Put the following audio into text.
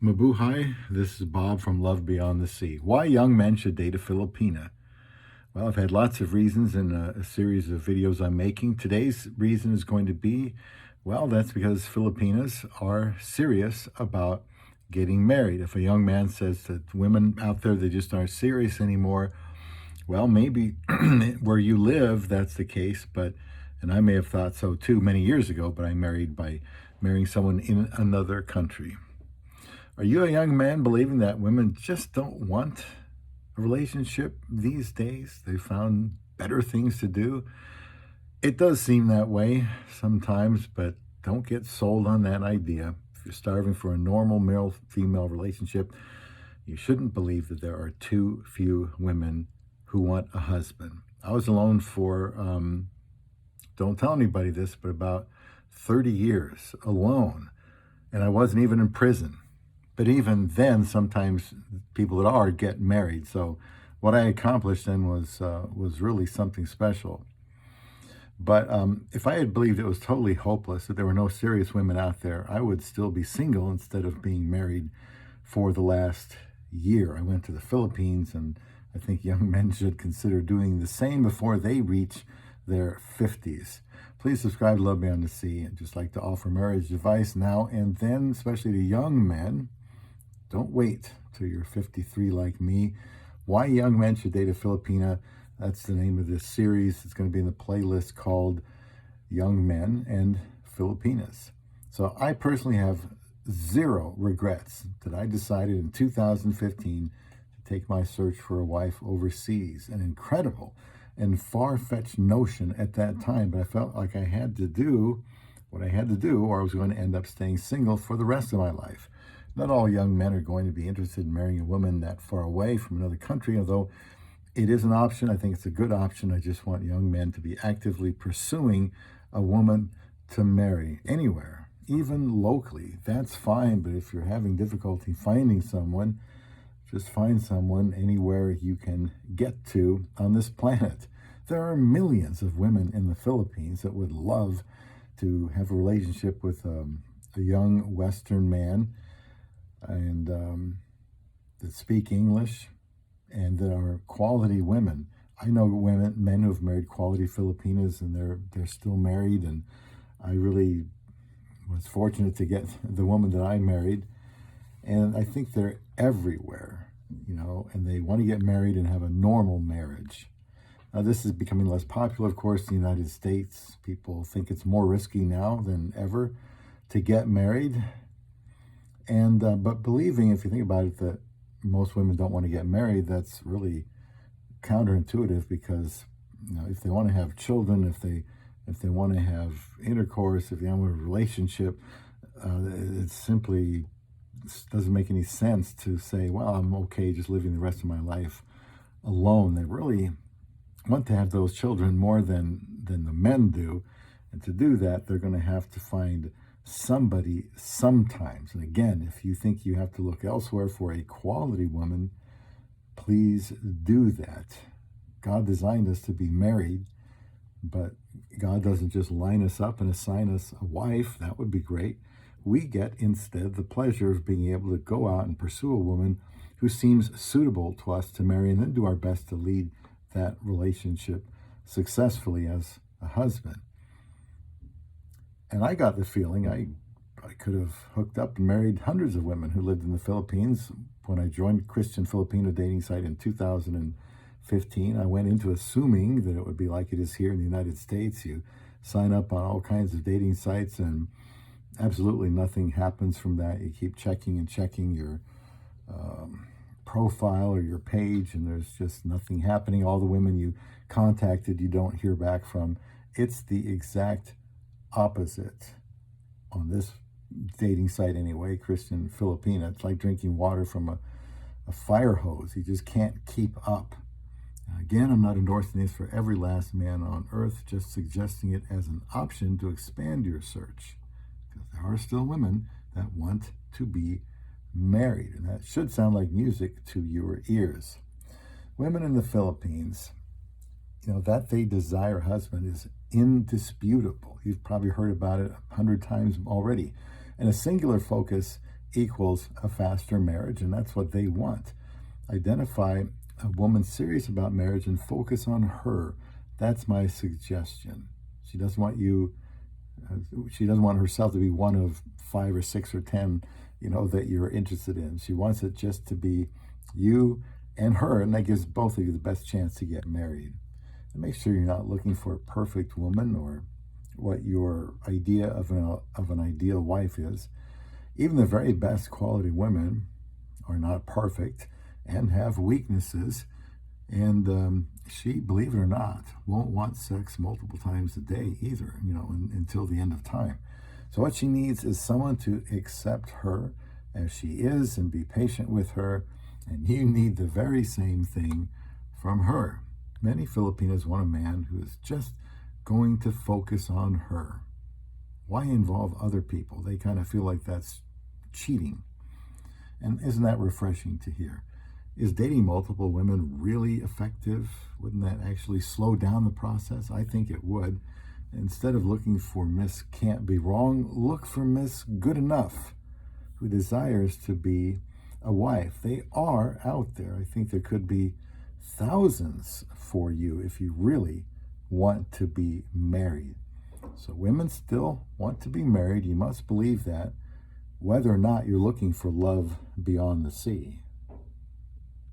Mabuhay, this is Bob from Love Beyond the Sea. Why young men should date a Filipina? Well, I've had lots of reasons in a series of videos I'm making. Today's reason is going to be, well, that's because Filipinas are serious about getting married. If a young man says that women out there, they just aren't serious anymore, well, maybe where you live, that's the case, and I may have thought so too many years ago, but I married by marrying someone in another country. Are you a young man believing that women just don't want a relationship these days? They found better things to do. It does seem that way sometimes, but don't get sold on that idea. If you're starving for a normal male-female relationship, you shouldn't believe that there are too few women who want a husband. I was alone for, don't tell anybody this, but about 30 years alone, and I wasn't even in prison. But even then, sometimes people that are get married. So what I accomplished then was really something special. But if I had believed it was totally hopeless, that there were no serious women out there, I would still be single instead of being married for the last year. I went to the Philippines, and I think young men should consider doing the same before they reach their 50s. Please subscribe to Love Beyond the Sea. I'd just like to offer marriage advice now and then, especially to young men. Don't wait till you're 53 like me. Why young men should date a Filipina. That's the name of this series. It's going to be in the playlist called Young Men and Filipinas. So I personally have zero regrets that I decided in 2015 to take my search for a wife overseas. An incredible and far-fetched notion at that time, but I felt like I had to do what I had to do, or I was going to end up staying single for the rest of my life. Not all young men are going to be interested in marrying a woman that far away from another country, although it is an option. I think it's a good option. I just want young men to be actively pursuing a woman to marry anywhere, even locally. That's fine, but if you're having difficulty finding someone, just find someone anywhere you can get to on this planet. There are millions of women in the Philippines that would love to have a relationship with a young Western man and that speak English and that are quality women. I know men who have married quality Filipinas, and they're still married, and I really was fortunate to get the woman that I married, and I think they're everywhere, and they want to get married and have a normal marriage. Now, this is becoming less popular, of course, in the United States. People think it's more risky now than ever to get married. And but believing, if you think about it, that most women don't want to get married, that's really counterintuitive, because if they want to have children, if they want to have intercourse, if they want a relationship, it simply doesn't make any sense to say, well, I'm okay just living the rest of my life alone. They really want to have those children more than the men do. And to do that, they're going to have to find somebody sometimes. And again, if you think you have to look elsewhere for a quality woman, please do that. God designed us to be married, but God doesn't just line us up and assign us a wife. That would be great. We get instead the pleasure of being able to go out and pursue a woman who seems suitable to us to marry, and then do our best to lead that relationship successfully as a husband. And I got the feeling I could have hooked up and married hundreds of women who lived in the Philippines. When I joined Christian Filipino dating site in 2015, I went into assuming that it would be like it is here in the United States. You sign up on all kinds of dating sites, and absolutely nothing happens from that. You keep checking and checking your profile or your page, and there's just nothing happening. All the women you contacted, you don't hear back from. It's the exact opposite on this dating site anyway, Christian Filipina. It's like drinking water from a fire hose. You just can't keep up. Again, I'm not endorsing this for every last man on earth, just suggesting it as an option to expand your search, because there are still women that want to be married, and that should sound like music to your ears. Women in the Philippines, that they desire a husband is indisputable. You've probably heard about it 100 times already. And a singular focus equals a faster marriage, and that's what they want. Identify a woman serious about marriage and focus on her. That's my suggestion. She doesn't want you, she doesn't want herself to be one of 5 or 6 or 10, that you're interested in. She wants it just to be you and her, and that gives both of you the best chance to get married. And make sure you're not looking for a perfect woman or what your idea of an ideal wife is. Even the very best quality women are not perfect and have weaknesses. And she, believe it or not, won't want sex multiple times a day either, until the end of time. So what she needs is someone to accept her as she is and be patient with her. And you need the very same thing from her. Many Filipinas want a man who is just going to focus on her. Why involve other people? They kind of feel like that's cheating. And isn't that refreshing to hear? Is dating multiple women really effective? Wouldn't that actually slow down the process? I think it would. Instead of looking for Miss Can't Be Wrong, look for Miss Good Enough, who desires to be a wife. They are out there. I think there could be thousands for you if you really want to be married. So women still want to be married. You must believe that, whether or not you're looking for love beyond the sea.